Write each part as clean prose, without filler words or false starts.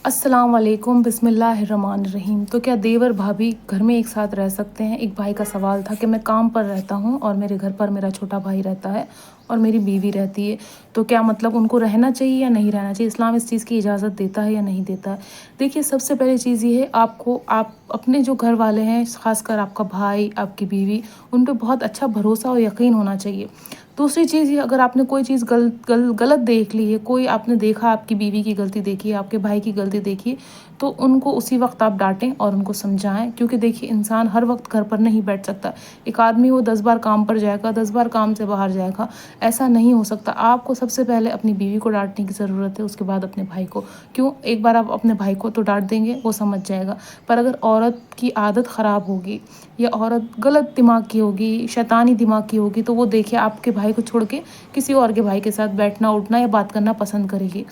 अस्सलाम वालेकुम बिस्मिल्लाहिर्रहमानिर्रहीम। तो क्या देवर भाभी घर में एक साथ रह सकते हैं? एक भाई का सवाल था कि मैं काम पर रहता हूँ और मेरे घर पर मेरा छोटा भाई रहता है और मेरी बीवी रहती है। तो क्या मतलब उनको रहना चाहिए या नहीं रहना चाहिए? इस्लाम इस चीज़ की इजाज़त देता है या नहीं देता है? देखिए, सबसे पहली चीज़ ये है, आपको आप अपने जो घर वाले हैं, ख़ासकर आपका भाई, आपकी बीवी, उन पे बहुत अच्छा भरोसा और यकीन होना चाहिए। दूसरी चीज़ ये, अगर आपने कोई चीज़ गलत देख ली है, कोई आपने देखा, आपकी बीवी की गलती देखी है, आपके भाई की गलती देखी है, तो उनको उसी वक़्त आप डाँटें और उनको समझाएँ, क्योंकि देखिए इंसान हर वक़्त घर पर नहीं बैठ सकता। एक आदमी वो 10 बार काम पर जाएगा, 10 बार काम से बाहर जाएगा, ऐसा नहीं हो सकता। आपको सबसे पहले अपनी बीवी को डाँटने की ज़रूरत है, उसके बाद अपने भाई को। क्यों? एक बार आप अपने भाई को तो डाँट देंगे, वो समझ जाएगा, पर अगर औरत की आदत ख़राब होगी या औरत गलत दिमाग की होगी, शैतानी दिमाग की होगी, तो वो देखिए आपके भाई को छोड़ के किसी और के भाई के साथ बैठना, उठना या बात करना पसंद करेगी।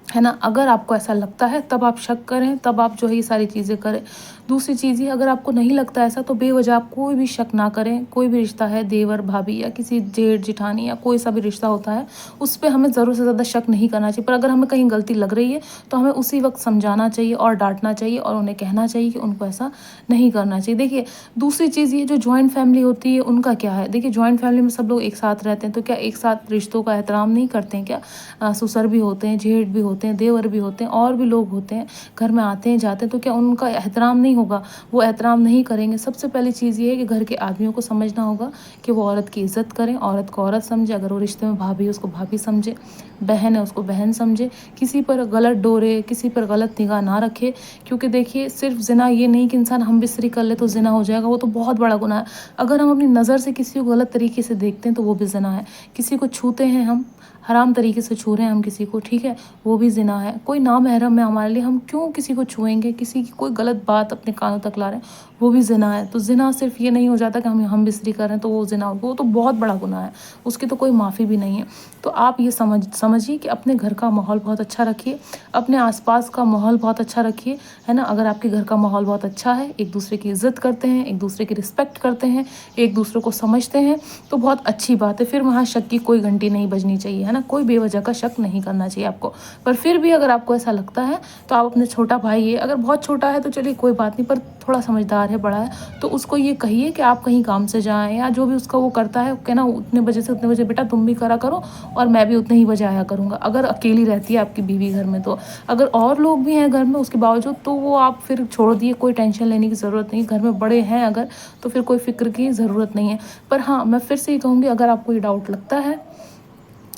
है ना? अगर आपको ऐसा लगता है तब आप शक करें, तब आप जो है ये सारी चीज़ें करें। दूसरी चीज़ ये, अगर आपको नहीं लगता ऐसा, तो बेवजह आप कोई भी शक ना करें। कोई भी रिश्ता है, देवर भाभी या किसी जेठ-जेठानी या कोई सा भी रिश्ता होता है, उस पे हमें ज़रूरत से ज़्यादा शक नहीं करना चाहिए। पर अगर हमें कहीं गलती लग रही है, तो हमें उसी वक़्त समझाना चाहिए और डाँटना चाहिए और उन्हें कहना चाहिए कि उनको ऐसा नहीं करना चाहिए। देखिए, दूसरी चीज़ ये, जो जॉइंट फैमिली होती है उनका क्या है? देखिए, जॉइंट फैमिली में सब लोग एक साथ रहते हैं, तो क्या एक साथ रिश्तों का एहतराम नहीं करते हैं क्या? ससुर भी होते हैं, जेठ भी होते हैं, देवर भी होते हैं, और भी लोग होते हैं, घर में आते हैं जाते हैं, तो क्या उनका एहतराम नहीं होगा? वो एहतराम नहीं करेंगे। सबसे पहली चीज़ ये है कि घर के आदमियों को समझना होगा कि वो औरत की इज़्ज़त करें, औरत को औरत समझे। अगर वो रिश्ते में भाभी है, उसको भाभी समझे, बहन है, उसको बहन समझे। किसी पर गलत डोरे, किसी पर गलत निगाह ना रखे, क्योंकि देखिए, सिर्फ़ ज़िना ये नहीं कि इंसान हम-बिस्तरी कर ले तो ज़िना हो जाएगा, वो तो बहुत बड़ा गुनाह है। अगर हम अपनी नज़र से किसी को गलत तरीके से देखते हैं, तो वो भी ज़िना है। किसी को छूते हैं हम, हराम तरीके से छू रहे हैं हम किसी को, ठीक है? वो भी ज़िना है। कोई नामहरम है हमारे लिए, हम क्यों किसी को छुएँगे? किसी की कोई गलत बात अपने कानों तक ला रहे हैं, वो भी ज़िना है। तो ज़िना सिर्फ़ ये नहीं हो जाता कि हम-बिस्तरी कर रहे हैं तो वो ज़िना, वो तो बहुत बड़ा गुनाह है, उसकी तो कोई माफ़ी भी नहीं है। तो आप ये समझिए कि अपने घर का माहौल बहुत अच्छा रखिए, अपने आस-पास का माहौल बहुत अच्छा रखिए, है ना? अगर आपके घर का माहौल बहुत अच्छा है, एक-दूसरे की इज़्ज़त करते हैं, एक-दूसरे की रिस्पेक्ट करते हैं, एक-दूसरे को समझते हैं, तो बहुत अच्छी बात है। फिर वहाँ शक की कोई घंटी नहीं बजनी चाहिए, है ना? कोई बेवजह का शक नहीं करना चाहिए आपको। पर फिर भी अगर आपको ऐसा लगता है, तो आप अपने छोटा भाई है, अगर बहुत छोटा है तो चलिए कोई बात नहीं, पर थोड़ा समझदार है, बड़ा है, तो उसको ये कहिए कि आप कहीं काम से जाएँ या जो भी उसका वो करता है, कहना उतने बजे से उतने बजे बेटा तुम भी करा करो और मैं भी उतने ही बजे आया करूँगा। अगर अकेली रहती है आपकी बीवी घर में तो। अगर और लोग भी हैं घर में उसके बावजूद, तो वो आप फिर छोड़ दिए, कोई टेंशन लेने की ज़रूरत नहीं। घर में बड़े हैं अगर, तो फिर कोई फ़िक्र की ज़रूरत नहीं है। पर हाँ, मैं फिर से ये कहूँगी, अगर आपको ये डाउट लगता है,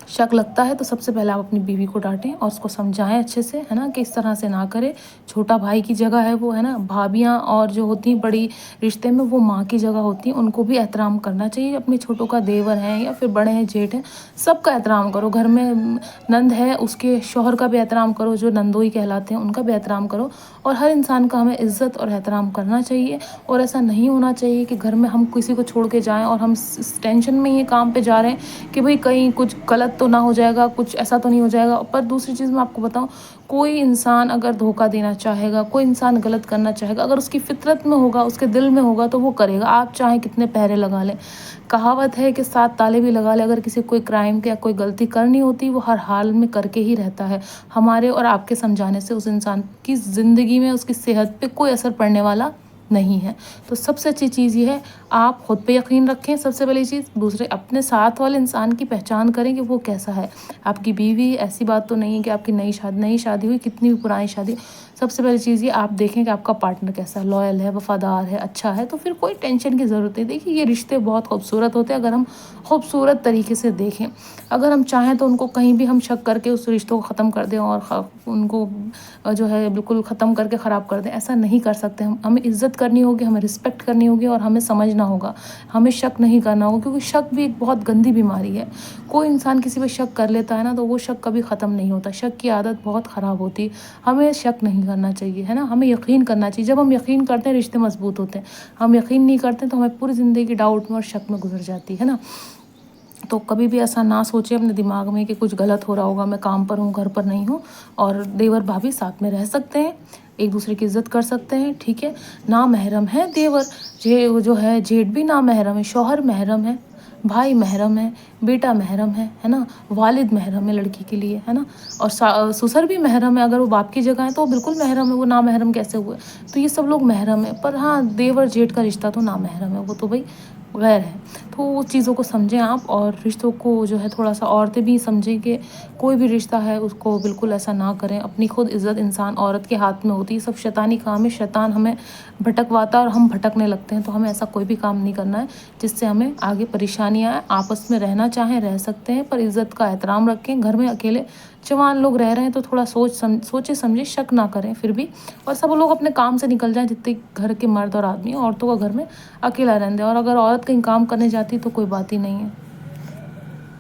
शक लगता है, तो सबसे पहले आप अपनी बीवी को डाँटें और उसको समझाएँ अच्छे से, है ना? कि इस तरह से ना करे। छोटा भाई की जगह है वो, है ना? भाभियाँ और जो होती हैं बड़ी रिश्ते में, वो माँ की जगह होती हैं, उनको भी एहतराम करना चाहिए। अपने छोटों का, देवर हैं या फिर बड़े हैं, जेठ हैं, सबका एहतराम करो। घर में नंद है, उसके शौहर का भी एहतराम करो, जो नंदोई कहलाते हैं उनका भी एहतराम करो। और हर इंसान का हमें इज़्ज़त और एहतराम करना चाहिए, और ऐसा नहीं होना चाहिए कि घर में हम किसी को छोड़ के जाएँ और हम इस टेंशन में ये काम पे जा रहे हैं कि भई कहीं कुछ गलत तो ना हो जाएगा, कुछ ऐसा तो नहीं हो जाएगा। पर दूसरी चीज़ मैं आपको बताऊँ, कोई इंसान अगर धोखा देना चाहेगा, कोई इंसान गलत करना चाहेगा, अगर उसकी फ़ितरत में होगा, उसके दिल में होगा, तो वो करेगा। आप चाहे कितने पहरे लगा लें। कहावत है कि 7 ताले भी लगा लें, अगर किसी को कोई क्राइम या कोई गलती करनी होती, वो हर हाल में करके ही रहता है। हमारे और आपके समझाने से उस इंसान की ज़िंदगी में, उसकी सेहत पे कोई असर पड़ने वाला नहीं है। तो सबसे अच्छी चीज़ ये है, आप खुद पे यकीन रखें, सबसे पहली चीज़। दूसरे, अपने साथ वाले इंसान की पहचान करें कि वो कैसा है। आपकी बीवी, ऐसी बात तो नहीं है कि आपकी नई शादी हुई, कितनी भी पुरानी शादी, सबसे पहली चीज़ ये आप देखें कि आपका पार्टनर कैसा है, लॉयल है, वफ़ादार है, अच्छा है, तो फिर कोई टेंशन की ज़रूरत नहीं। देखिए, ये रिश्ते बहुत खूबसूरत होते हैं अगर हम खूबसूरत तरीके से देखें। अगर हम चाहें तो उनको कहीं भी हम शक करके उस रिश्तों को ख़त्म कर दें और उनको जो है बिल्कुल ख़त्म करके ख़राब कर दें, ऐसा नहीं कर सकते हम। हमें इज़्ज़त करनी होगी, हमें रिस्पेक्ट करनी होगी और हमें समझना होगा। हमें शक नहीं करना होगा, क्योंकि शक भी एक बहुत गंदी बीमारी है। कोई इंसान किसी पे शक कर लेता है ना, तो वो शक कभी ख़त्म नहीं होता। शक की आदत बहुत ख़राब होती है। हमें शक नहीं करना चाहिए, है ना? हमें यकीन करना चाहिए। जब हम यकीन करते हैं, रिश्ते मज़बूत होते हैं। हम यकीन नहीं करते, तो हमें पूरी ज़िंदगी डाउट में और शक में गुज़र जाती है ना? तो कभी भी ऐसा ना सोचें अपने दिमाग में कि कुछ गलत हो रहा होगा, मैं काम पर हूँ, घर पर नहीं हूँ। और देवर भाभी साथ में रह सकते हैं, एक दूसरे की इज़्ज़त कर सकते हैं, ठीक है? नामहरम है देवर, जे वो जो है जेठ भी नामहरम है, शौहर महरम है, भाई महरम है, बेटा महरम है ना? वालिद महरम है लड़की के लिए, है ना? और ससुर भी महरम है, अगर वो बाप की जगह है तो वो बिल्कुल महरम है, वो नामहरम कैसे हुए? तो ये सब लोग महरम है, पर हाँ, देवर जेठ का रिश्ता तो नामहरम है, वो तो भई गैर है। तो उस चीज़ों को समझें आप, और रिश्तों को जो है थोड़ा-सा औरतें भी समझें कि कोई भी रिश्ता है उसको बिल्कुल ऐसा ना करें। अपनी खुद इज़्ज़त इंसान औरत के हाथ में होती है, सब शैतानी काम है, शैतान हमें भटकवाता है और हम भटकने लगते हैं। तो हमें ऐसा कोई भी काम नहीं करना है जिससे हमें आगे परेशानियाँ आएँ। आपस में रहना चाहें रह सकते हैं, पर इज़्ज़त का एहतराम रखें। घर में अकेले जवान लोग रह रहे हैं तो थोड़ा सोचे समझे शक ना करें फिर भी, और सब लोग अपने काम से निकल जाएँ, जितने घर के मर्द और आदमी हैं। औरतों को घर में अकेला रहने दें, और अगर औरत कहीं काम करने जाती है तो कोई बात ही नहीं है।